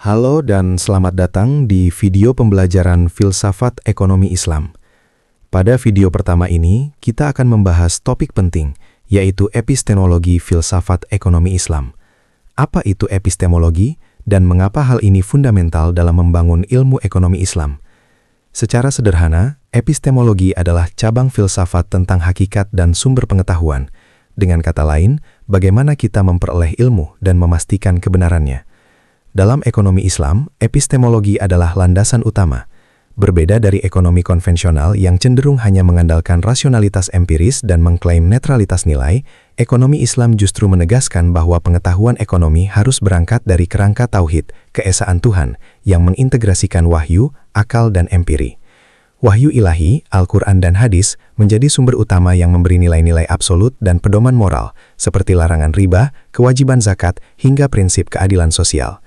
Halo dan selamat datang di video pembelajaran Filsafat Ekonomi Islam. Pada video pertama ini, kita akan membahas topik penting, yaitu epistemologi filsafat ekonomi Islam. Apa itu epistemologi dan mengapa hal ini fundamental dalam membangun ilmu ekonomi Islam? Secara sederhana, epistemologi adalah cabang filsafat tentang hakikat dan sumber pengetahuan. Dengan kata lain, bagaimana kita memperoleh ilmu dan memastikan kebenarannya. Dalam ekonomi Islam, epistemologi adalah landasan utama. Berbeda dari ekonomi konvensional yang cenderung hanya mengandalkan rasionalitas empiris dan mengklaim netralitas nilai, ekonomi Islam justru menegaskan bahwa pengetahuan ekonomi harus berangkat dari kerangka tauhid, keesaan Tuhan, yang mengintegrasikan wahyu, akal, dan empiri. Wahyu ilahi, Al-Quran dan hadis, menjadi sumber utama yang memberi nilai-nilai absolut dan pedoman moral, seperti larangan riba, kewajiban zakat, hingga prinsip keadilan sosial.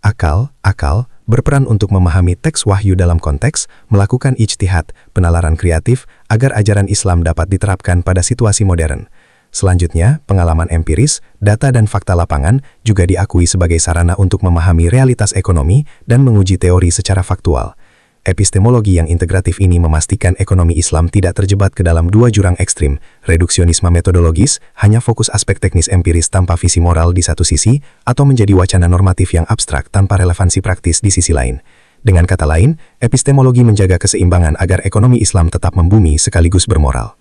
Akal berperan untuk memahami teks wahyu dalam konteks, melakukan ijtihad, penalaran kreatif, agar ajaran Islam dapat diterapkan pada situasi modern. Selanjutnya, pengalaman empiris, data dan fakta lapangan juga diakui sebagai sarana untuk memahami realitas ekonomi dan menguji teori secara faktual. Epistemologi yang integratif ini memastikan ekonomi Islam tidak terjebak ke dalam dua jurang ekstrim, reduksionisme metodologis, hanya fokus aspek teknis empiris tanpa visi moral di satu sisi, atau menjadi wacana normatif yang abstrak tanpa relevansi praktis di sisi lain. Dengan kata lain, epistemologi menjaga keseimbangan agar ekonomi Islam tetap membumi sekaligus bermoral.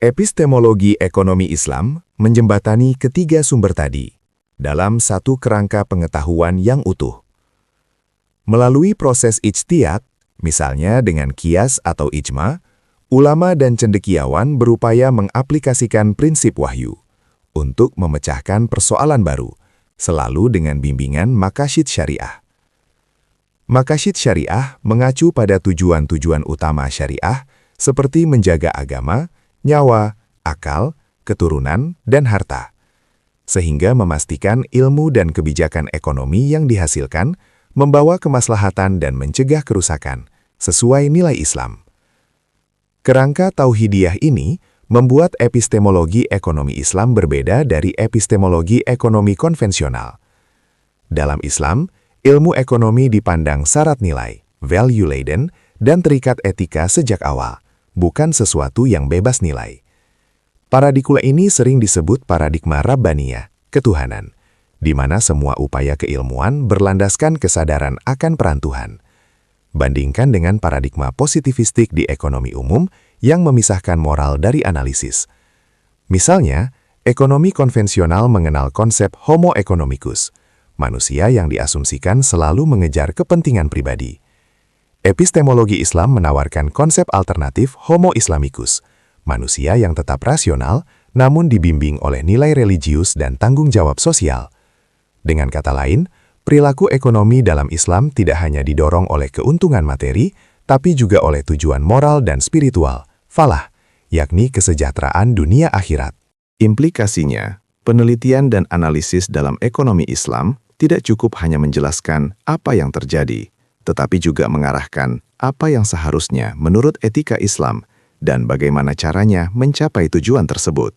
Epistemologi ekonomi Islam menjembatani ketiga sumber tadi dalam satu kerangka pengetahuan yang utuh. Melalui proses ijtihad, misalnya dengan qiyas atau ijma, ulama dan cendekiawan berupaya mengaplikasikan prinsip wahyu untuk memecahkan persoalan baru, selalu dengan bimbingan maqasid syariah. Maqasid syariah mengacu pada tujuan-tujuan utama syariah seperti menjaga agama, nyawa, akal, keturunan, dan harta, sehingga memastikan ilmu dan kebijakan ekonomi yang dihasilkan membawa kemaslahatan dan mencegah kerusakan, sesuai nilai Islam. Kerangka tauhidiyah ini membuat epistemologi ekonomi Islam berbeda dari epistemologi ekonomi konvensional. Dalam Islam, ilmu ekonomi dipandang syarat nilai, value laden, dan terikat etika sejak awal, bukan sesuatu yang bebas nilai. Paradigma ini sering disebut paradigma Rabbaniyah, ketuhanan, di mana semua upaya keilmuan berlandaskan kesadaran akan peran Tuhan. Bandingkan dengan paradigma positivistik di ekonomi umum yang memisahkan moral dari analisis. Misalnya, ekonomi konvensional mengenal konsep homo economicus, manusia yang diasumsikan selalu mengejar kepentingan pribadi. Epistemologi Islam menawarkan konsep alternatif homo islamicus, manusia yang tetap rasional namun dibimbing oleh nilai religius dan tanggung jawab sosial. Dengan kata lain, perilaku ekonomi dalam Islam tidak hanya didorong oleh keuntungan materi, tapi juga oleh tujuan moral dan spiritual, falah, yakni kesejahteraan dunia akhirat. Implikasinya, penelitian dan analisis dalam ekonomi Islam tidak cukup hanya menjelaskan apa yang terjadi, tetapi juga mengarahkan apa yang seharusnya menurut etika Islam dan bagaimana caranya mencapai tujuan tersebut.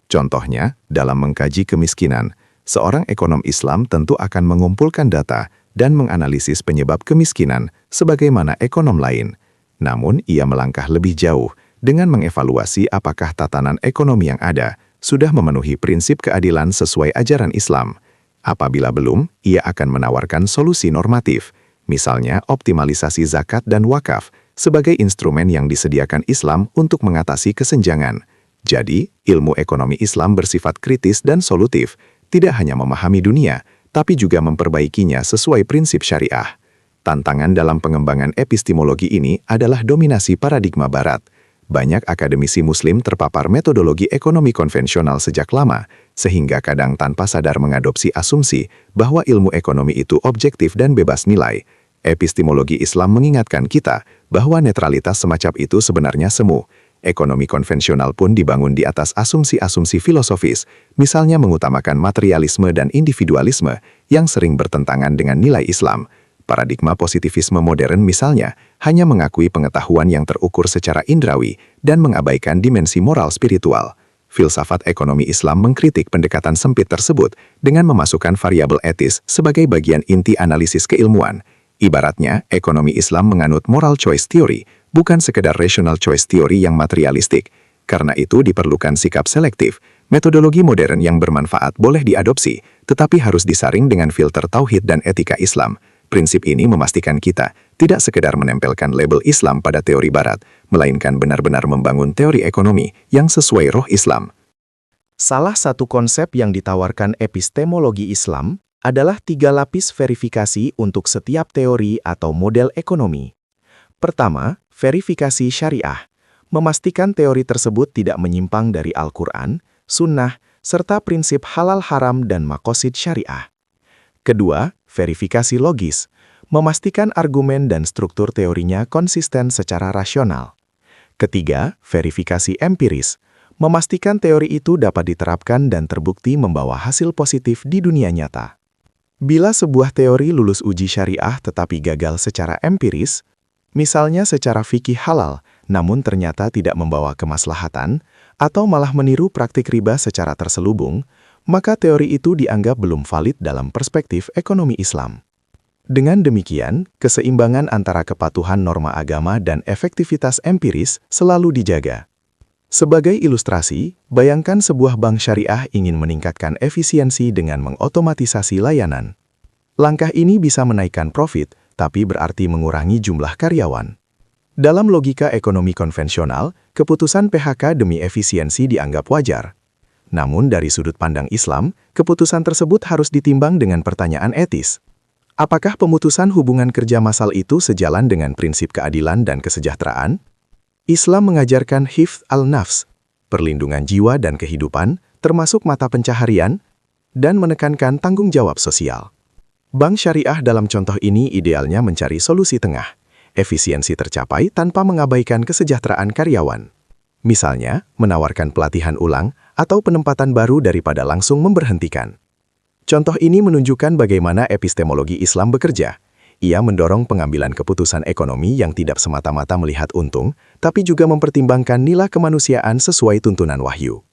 Contohnya, dalam mengkaji kemiskinan, seorang ekonom Islam tentu akan mengumpulkan data dan menganalisis penyebab kemiskinan sebagaimana ekonom lain. Namun, ia melangkah lebih jauh dengan mengevaluasi apakah tatanan ekonomi yang ada sudah memenuhi prinsip keadilan sesuai ajaran Islam. Apabila belum, ia akan menawarkan solusi normatif, misalnya optimalisasi zakat dan wakaf sebagai instrumen yang disediakan Islam untuk mengatasi kesenjangan. Jadi, ilmu ekonomi Islam bersifat kritis dan solutif, tidak hanya memahami dunia, tapi juga memperbaikinya sesuai prinsip syariah. Tantangan dalam pengembangan epistemologi ini adalah dominasi paradigma Barat. Banyak akademisi Muslim terpapar metodologi ekonomi konvensional sejak lama, sehingga kadang tanpa sadar mengadopsi asumsi bahwa ilmu ekonomi itu objektif dan bebas nilai. Epistemologi Islam mengingatkan kita bahwa netralitas semacam itu sebenarnya semu. Ekonomi konvensional pun dibangun di atas asumsi-asumsi filosofis, misalnya mengutamakan materialisme dan individualisme yang sering bertentangan dengan nilai Islam. Paradigma positivisme modern misalnya hanya mengakui pengetahuan yang terukur secara indrawi dan mengabaikan dimensi moral spiritual. filsafat ekonomi Islam mengkritik pendekatan sempit tersebut dengan memasukkan variabel etis sebagai bagian inti analisis keilmuan. Ibaratnya, ekonomi Islam menganut moral choice theory, bukan sekedar rational choice theory yang materialistik. Karena itu diperlukan sikap selektif. Metodologi modern yang bermanfaat boleh diadopsi, tetapi harus disaring dengan filter tauhid dan etika Islam. Prinsip ini memastikan kita tidak sekedar menempelkan label Islam pada teori Barat, melainkan benar-benar membangun teori ekonomi yang sesuai roh Islam. Salah satu konsep yang ditawarkan epistemologi Islam adalah 3 lapis verifikasi untuk setiap teori atau model ekonomi. Pertama, verifikasi syariah. Memastikan teori tersebut tidak menyimpang dari Al-Quran, Sunnah, serta prinsip halal haram dan makosid syariah. Kedua, verifikasi logis. Memastikan argumen dan struktur teorinya konsisten secara rasional. Ketiga, verifikasi empiris. Memastikan teori itu dapat diterapkan dan terbukti membawa hasil positif di dunia nyata. Bila sebuah teori lulus uji syariah tetapi gagal secara empiris, misalnya secara fikih halal, namun ternyata tidak membawa kemaslahatan, atau malah meniru praktik riba secara terselubung, maka teori itu dianggap belum valid dalam perspektif ekonomi Islam. Dengan demikian, keseimbangan antara kepatuhan norma agama dan efektivitas empiris selalu dijaga. Sebagai ilustrasi, bayangkan sebuah bank syariah ingin meningkatkan efisiensi dengan mengotomatisasi layanan. Langkah ini bisa menaikkan profit, tapi berarti mengurangi jumlah karyawan. Dalam logika ekonomi konvensional, keputusan PHK demi efisiensi dianggap wajar. Namun dari sudut pandang Islam, keputusan tersebut harus ditimbang dengan pertanyaan etis. Apakah pemutusan hubungan kerja massal itu sejalan dengan prinsip keadilan dan kesejahteraan? Islam mengajarkan hifdz al-nafs, perlindungan jiwa dan kehidupan, termasuk mata pencaharian, dan menekankan tanggung jawab sosial. Bank syariah dalam contoh ini idealnya mencari solusi tengah. Efisiensi tercapai tanpa mengabaikan kesejahteraan karyawan. Misalnya, menawarkan pelatihan ulang atau penempatan baru daripada langsung memberhentikan. Contoh ini menunjukkan bagaimana epistemologi Islam bekerja. Ia mendorong pengambilan keputusan ekonomi yang tidak semata-mata melihat untung, tapi juga mempertimbangkan nilai kemanusiaan sesuai tuntunan wahyu.